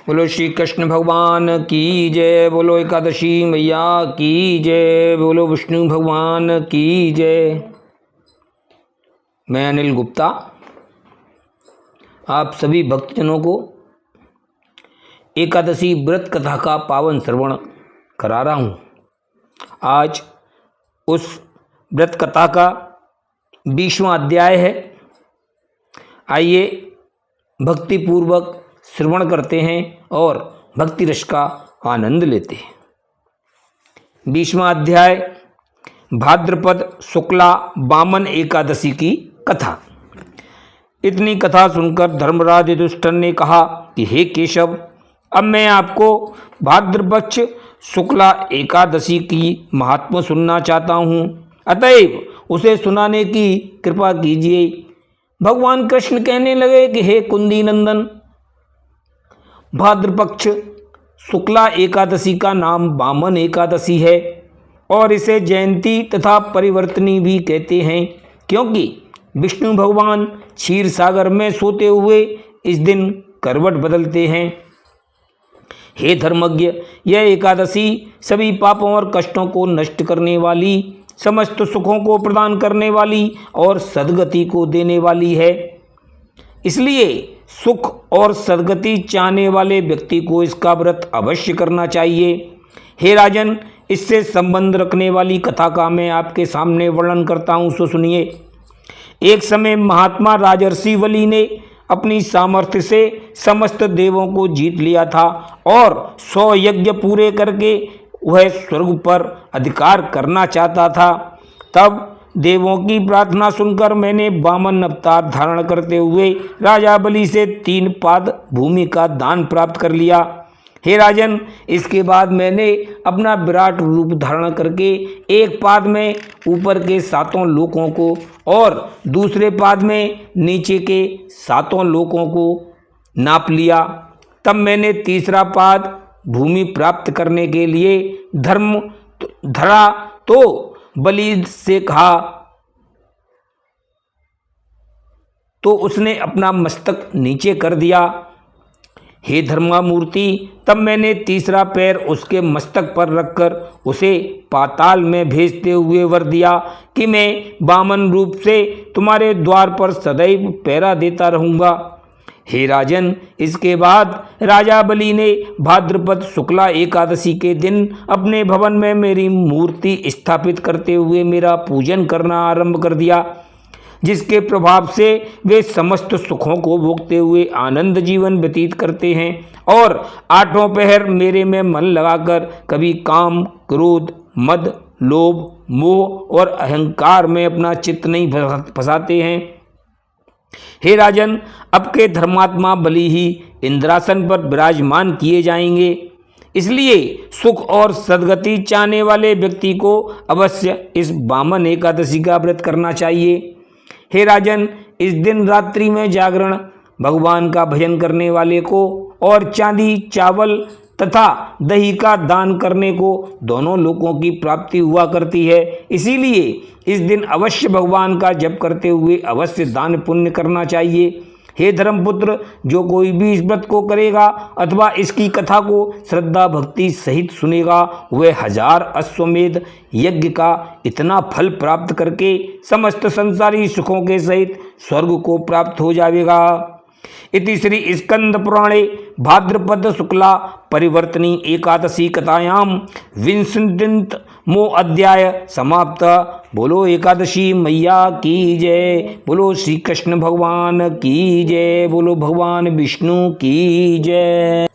बोलो श्री कृष्ण भगवान की जय। बोलो एकादशी मैया की जय। बोलो विष्णु भगवान की जय। मैं अनिल गुप्ता आप सभी भक्तजनों को एकादशी व्रत कथा का पावन श्रवण करा रहा हूँ। आज उस व्रत कथा का 20वां अध्याय है। आइए भक्तिपूर्वक श्रवण करते हैं और भक्ति रस का आनंद लेते हैं। 20वां अध्याय भाद्रपद शुक्ला वामन एकादशी की कथा। इतनी कथा सुनकर धर्मराज युधिष्ठिर ने कहा कि हे केशव, अब मैं आपको भाद्रपक्ष शुक्ला एकादशी की महात्मा सुनना चाहता हूँ, अतएव उसे सुनाने की कृपा कीजिए। भगवान कृष्ण कहने लगे कि हे कुंती नंदन, भाद्रपक्ष शुक्ला एकादशी का नाम वामन एकादशी है और इसे जयंती तथा परिवर्तनी भी कहते हैं, क्योंकि विष्णु भगवान क्षीर सागर में सोते हुए इस दिन करवट बदलते हैं। हे धर्मज्ञ, यह एकादशी सभी पापों और कष्टों को नष्ट करने वाली, समस्त सुखों को प्रदान करने वाली और सद्गति को देने वाली है। इसलिए सुख और सद्गति चाहने वाले व्यक्ति को इसका व्रत अवश्य करना चाहिए। हे राजन, इससे संबंध रखने वाली कथा का मैं आपके सामने वर्णन करता हूँ, सो सुनिए। एक समय महात्मा राजर्षि बलि ने अपनी सामर्थ्य से समस्त देवों को जीत लिया था और 100 यज्ञ पूरे करके वह स्वर्ग पर अधिकार करना चाहता था। तब देवों की प्रार्थना सुनकर मैंने वामन अवतार धारण करते हुए राजा बलि से 3 पाद भूमि का दान प्राप्त कर लिया। हे राजन, इसके बाद मैंने अपना विराट रूप धारण करके एक पाद में ऊपर के 7 लोकों को और दूसरे पाद में नीचे के 7 लोकों को नाप लिया। तब मैंने तीसरा पाद भूमि प्राप्त करने के लिए धरा तो बलि से कहा, तो उसने अपना मस्तक नीचे कर दिया। हे धर्मामूर्ति, तब मैंने तीसरा पैर उसके मस्तक पर रखकर उसे पाताल में भेजते हुए वर दिया कि मैं वामन रूप से तुम्हारे द्वार पर सदैव पहरा देता रहूँगा। हे राजन, इसके बाद राजा बलि ने भाद्रपद शुक्ला एकादशी के दिन अपने भवन में मेरी मूर्ति स्थापित करते हुए मेरा पूजन करना आरंभ कर दिया, जिसके प्रभाव से वे समस्त सुखों को भोगते हुए आनंद जीवन व्यतीत करते हैं और 8 पहर मेरे में मन लगाकर कभी काम, क्रोध, मद, लोभ, मोह और अहंकार में अपना चित्त नहीं फंसाते हैं। हे राजन, अब के धर्मात्मा बलि ही इंद्रासन पर विराजमान किए जाएंगे। इसलिए सुख और सद्गति चाहने वाले व्यक्ति को अवश्य इस वामन एकादशी का व्रत करना चाहिए। हे राजन, इस दिन रात्रि में जागरण, भगवान का भजन करने वाले को और चांदी, चावल तथा दही का दान करने को दोनों लोकों की प्राप्ति हुआ करती है। इसीलिए इस दिन अवश्य भगवान का जप करते हुए अवश्य दान पुण्य करना चाहिए। हे धर्मपुत्र, जो कोई भी इस व्रत को करेगा अथवा इसकी कथा को श्रद्धा भक्ति सहित सुनेगा, वह 1000 अश्वमेध यज्ञ का इतना फल प्राप्त करके समस्त संसारी सुखों के सहित स्वर्ग को प्राप्त हो जाएगा। इति श्री स्कंद पुराणे भाद्रपद शुक्ला परिवर्तनी एकादशी कथायां 20मो अध्याय समाप्त। बोलो एकादशी मैया की जय। बोलो श्री कृष्ण भगवान की जय। बोलो भगवान विष्णु की जय।